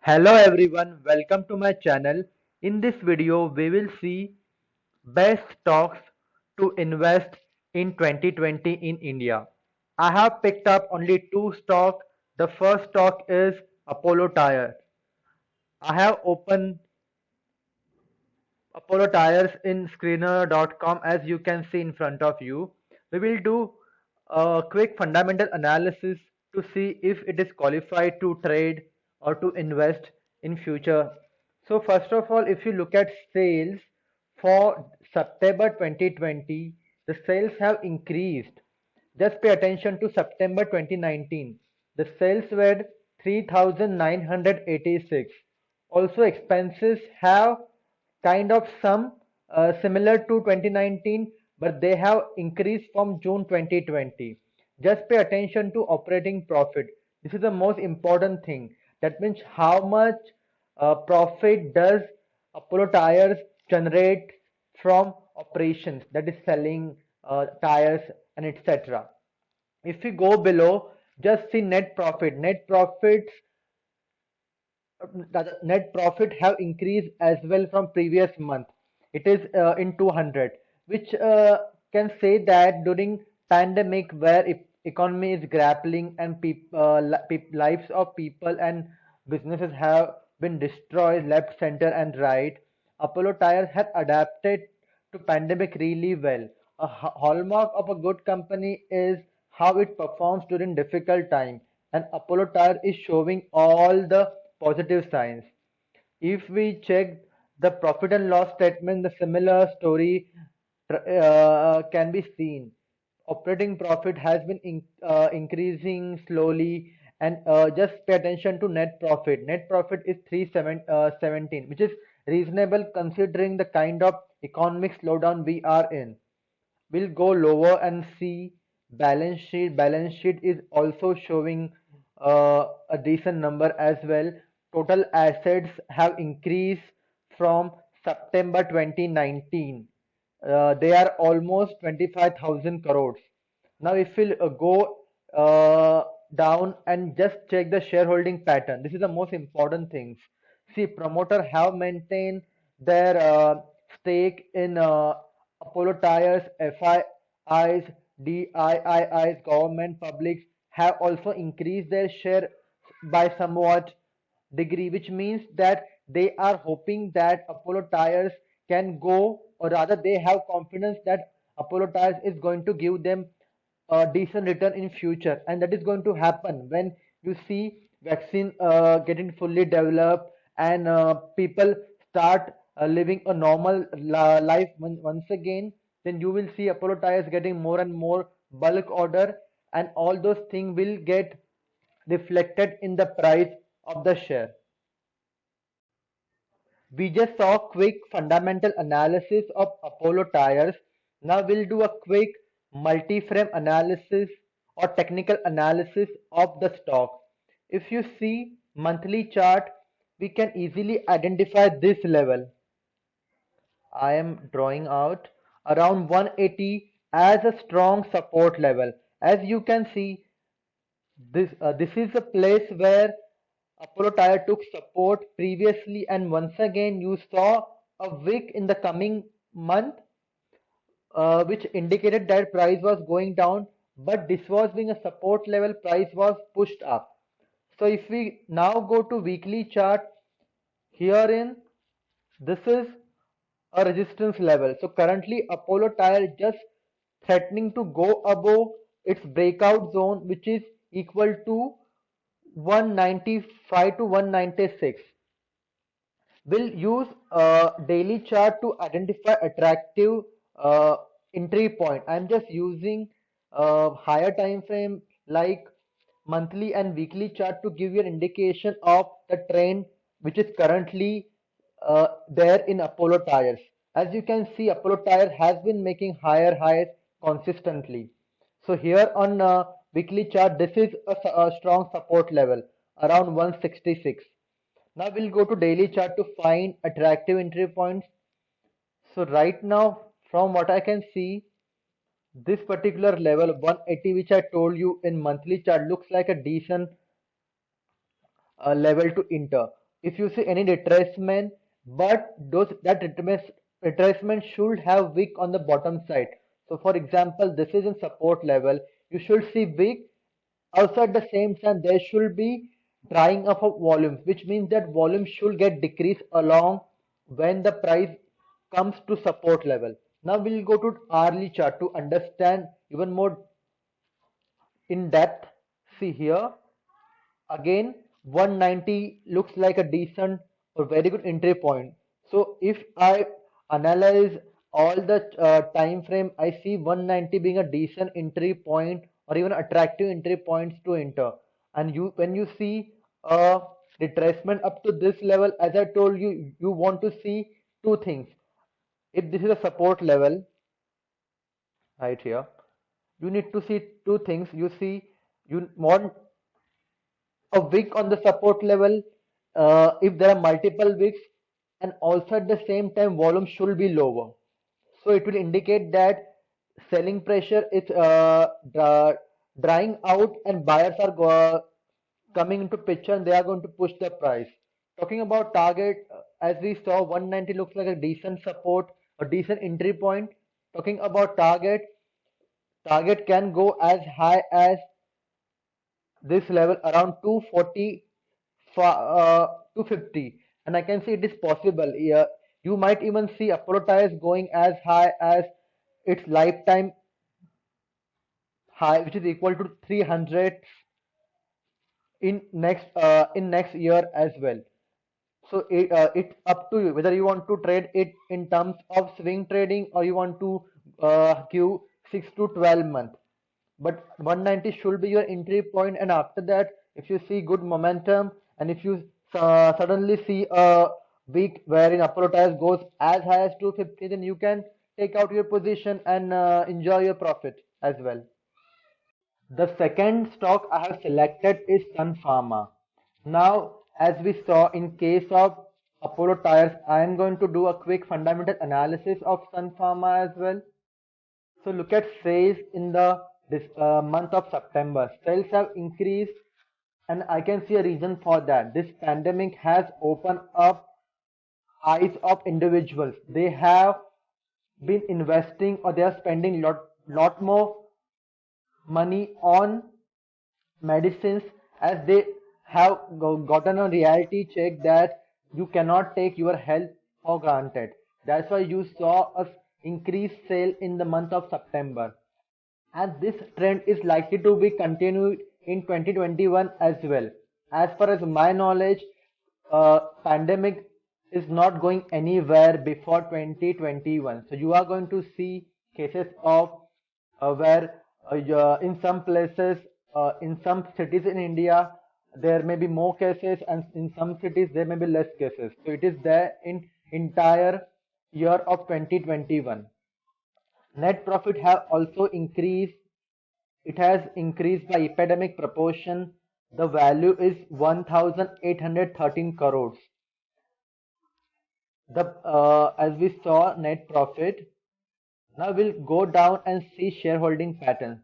Hello everyone, welcome to my channel. In this video, we will see best stocks to invest in 2020 in India. I have picked up only two stocks. The first stock is Apollo Tyres. I have opened Apollo Tyres in screener.com as you can see in front of you. We will do a quick fundamental analysis to see if it is qualified to trade or to invest in future. So first of all, if you look at sales for September 2020, the sales have increased. Just pay attention to September 2019. The sales were 3,986. Also, expenses have kind of some similar to 2019, but they have increased from June 2020. Just pay attention to operating profit. This is the most important thing. That means how much profit does Apollo Tires generate from operations, that is selling tires and etc. If we go below, just see net profit. Net profit have increased as well from previous month. It is in 200, which can say that during pandemic where economy is grappling and lives of people and businesses have been destroyed left, center and right, Apollo Tires has adapted to pandemic really well. A hallmark of a good company is how it performs during difficult time, and Apollo Tire is showing all the positive signs. If we check the profit and loss statement, the similar story can be seen. Operating profit has been increasing slowly, and just pay attention to net profit. Net profit is 317, which is reasonable considering the kind of economic slowdown we are in. We'll go lower and see balance sheet. Balance sheet is also showing a decent number as well. Total assets have increased from September 2019. They are almost 25,000 crores. Now, if we'll go down and just check the shareholding pattern, this is the most important things. See, promoter have maintained their stake in Apollo Tires, FIIs, DIIs, government, publics have also increased their share by somewhat degree, which means that they are hoping that Apollo Tires can go, or rather, they have confidence that Apollo Tires is going to give them a decent return in future, and that is going to happen when you see vaccine getting fully developed and people start living a normal life once again. Then you will see Apollo Tires getting more and more bulk order, and all those things will get reflected in the price of the share. We just saw quick fundamental analysis of Apollo Tyres. Now we'll do a quick multi-frame analysis or technical analysis of the stock. If you see monthly chart, we can easily identify this level. I am drawing out around 180 as a strong support level. As you can see, this is a place where Apollo Tyre took support previously, and once again you saw a wick in the coming month, which indicated that price was going down, but this was being a support level, price was pushed up. So if we now go to weekly chart, herein this is a resistance level. So currently Apollo Tyre is just threatening to go above its breakout zone, which is equal to 195 to 196. We'll use a daily chart to identify attractive entry point. I'm just using a higher time frame like monthly and weekly chart to give you an indication of the trend which is currently there in Apollo Tires. As you can see, Apollo Tires has been making higher highs consistently. So here on weekly chart, this is a strong support level around 166. Now we'll go to daily chart to find attractive entry points. So right now, from what I can see, this particular level 180, which I told you in monthly chart, looks like a decent level to enter. if you see any retracement, but those that retracement should have wick on the bottom side. So for example, this is in support level. You should see wick. Also at the same time, there should be drying up of volumes, which means that volume should get decreased along when the price comes to support level. Now we'll go to hourly chart to understand even more in depth. See here. Again, 190 looks like a decent or very good entry point. So if I analyze all the time frame, I see 190 being a decent entry point or even attractive entry points to enter. And you, when you see a retracement up to this level, as I told you, you want to see two things. If this is a support level right here, you need to see two things. You see, you want a wick on the support level if there are multiple wicks, and also at the same time volume should be lower, so it will indicate that selling pressure is drying out and buyers are coming into picture and they are going to push the price. Talking about target, as we saw, 190 looks like a decent support, a decent entry point. Talking about target, target can go as high as this level around 240, 250, and I can see it is possible. Yeah, you might even see Apollo Tyres going as high as its lifetime high, which is equal to 300 in next year as well. So it's up to you whether you want to trade it in terms of swing trading or you want to give 6 to 12 months. But 190 should be your entry point, and after that, if you see good momentum and if you suddenly see a week wherein Apollo Tyres goes as high as 250, then you can take out your position and enjoy your profit as well. The second stock I have selected is Sun Pharma. Now, as we saw in case of Apollo Tyres, I am going to do a quick fundamental analysis of Sun Pharma as well. So look at sales in the this month of September. Sales have increased, and I can see a reason for that. This pandemic has opened up eyes of individuals. They have been investing or they are spending lot more money on medicines, as they have gotten a reality check that you cannot take your health for granted. That's why you saw a increased sale in the month of September, and this trend is likely to be continued in 2021 as well. As far as my knowledge, pandemic is not going anywhere before 2021. So you are going to see cases of where in some places, in some cities in India, there may be more cases, and in some cities there may be less cases. So it is there in entire year of 2021. Net profit have also increased. It has increased by epidemic proportion. The value is 1,813 crores. The as we saw net profit. Now we'll go down and see shareholding pattern.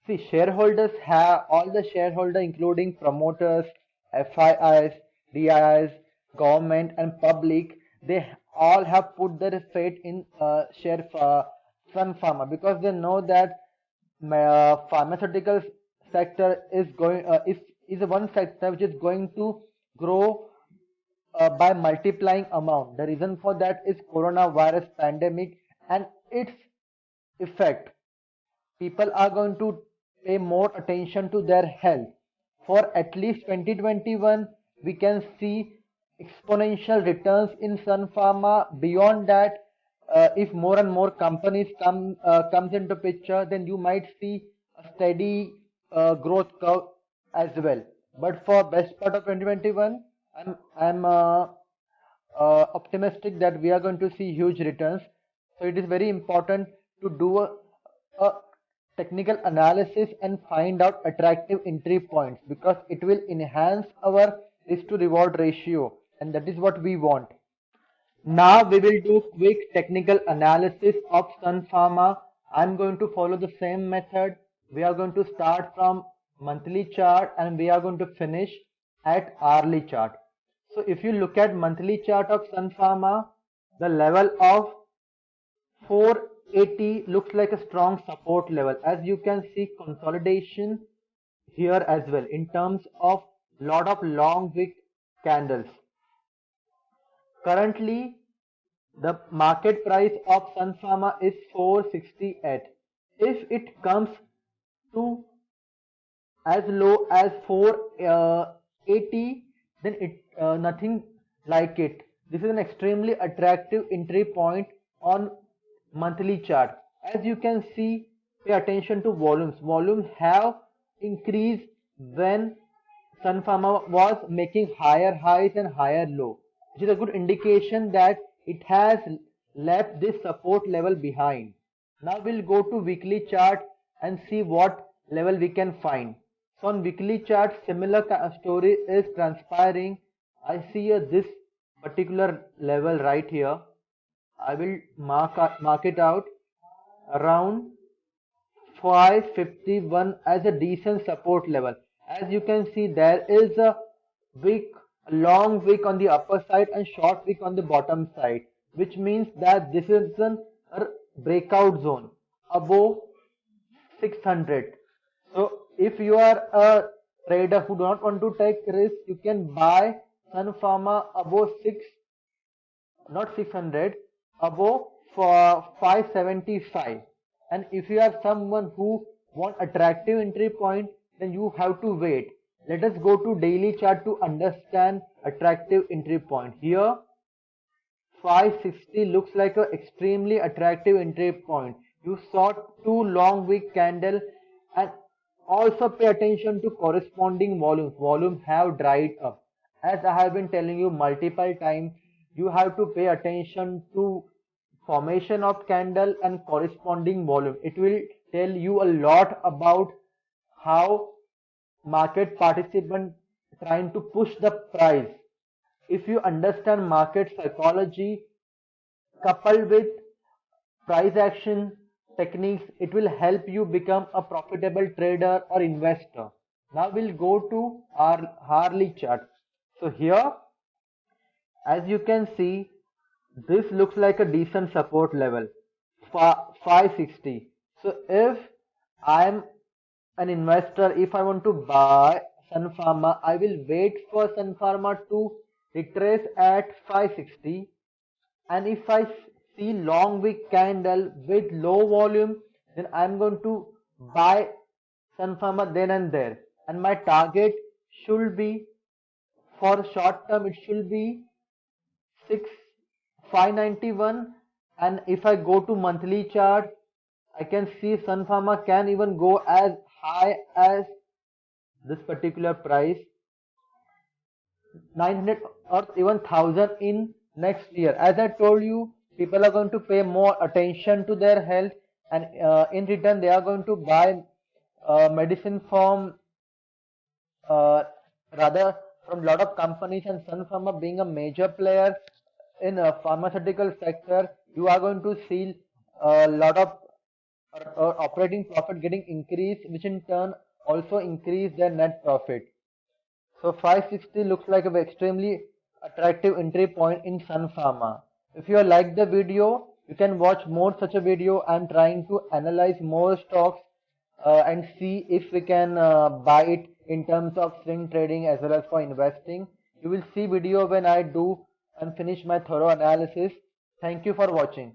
See, shareholders have all the shareholder, including promoters, FIIs, DIIs, government, and public. They all have put their faith in Sun Pharma because they know that pharmaceutical sector is one sector which is going to grow by multiplying amount. The reason for that is coronavirus pandemic and its effect. People are going to pay more attention to their health. For at least 2021, we can see exponential returns in Sun Pharma. Beyond that, if more and more companies comes into picture, then you might see a steady growth curve as well. But for best part of 2021, I'm optimistic that we are going to see huge returns. So it is very important to do a technical analysis and find out attractive entry points because it will enhance our risk to reward ratio, and that is what we want. Now we will do quick technical analysis of Sun Pharma. I'm going to follow the same method. We are going to start from monthly chart and we are going to finish at hourly chart. So if you look at monthly chart of Sun Pharma, the level of 480 looks like a strong support level. As you can see, consolidation here as well in terms of lot of long wick candles. Currently, the market price of Sun Pharma is 468. If it comes to as low as 480, then it nothing like it. This is an extremely attractive entry point on monthly chart. As you can see, pay attention to volumes. Volumes have increased when Sun Pharma was making higher highs and higher low, which is a good indication that it has left this support level behind. Now we'll go to weekly chart and see what level we can find. So on weekly chart, similar story is transpiring. I see this particular level right here. I will mark it out around 551 as a decent support level. As you can see, there is a wick, a long wick on the upper side and short wick on the bottom side, which means that this is a breakout zone above 600. So if you are a trader who do not want to take risk, you can buy Sun Pharma above 6, not 600, above for 575. And if you are someone who want attractive entry point, then you have to wait. Let us go to daily chart to understand attractive entry point. Here 560 looks like an extremely attractive entry point. You saw two long wick candle, and also pay attention to corresponding volumes. Volumes have dried up. As I have been telling you multiple times, you have to pay attention to formation of candle and corresponding volume. It will tell you a lot about how market participant trying to push the price. If you understand market psychology coupled with price action techniques, it will help you become a profitable trader or investor. Now we'll go to our hourly chart. So here, as you can see, this looks like a decent support level, 560. So if I'm an investor, if I want to buy Sun Pharma, I will wait for Sun Pharma to retrace at 560, and if I see long wick candle with low volume, then I'm going to buy Sun Pharma then and there, and my target should be, for short term, it should be 6 591. And if I go to monthly chart, I can see Sun Pharma can even go as high as this particular price, 900 or even 1000 in next year. As I told you, people are going to pay more attention to their health, and in return they are going to buy medicine from rather from lot of companies, and Sun Pharma being a major player in a pharmaceutical sector, you are going to see a lot of operating profit getting increased, which in turn also increase their net profit. So 560 looks like an extremely attractive entry point in Sun Pharma. If you like the video, you can watch more such a video. I'm trying to analyze more stocks and see if we can buy it in terms of swing trading as well as for investing. You will see video when I do and finish my thorough analysis. Thank you for watching.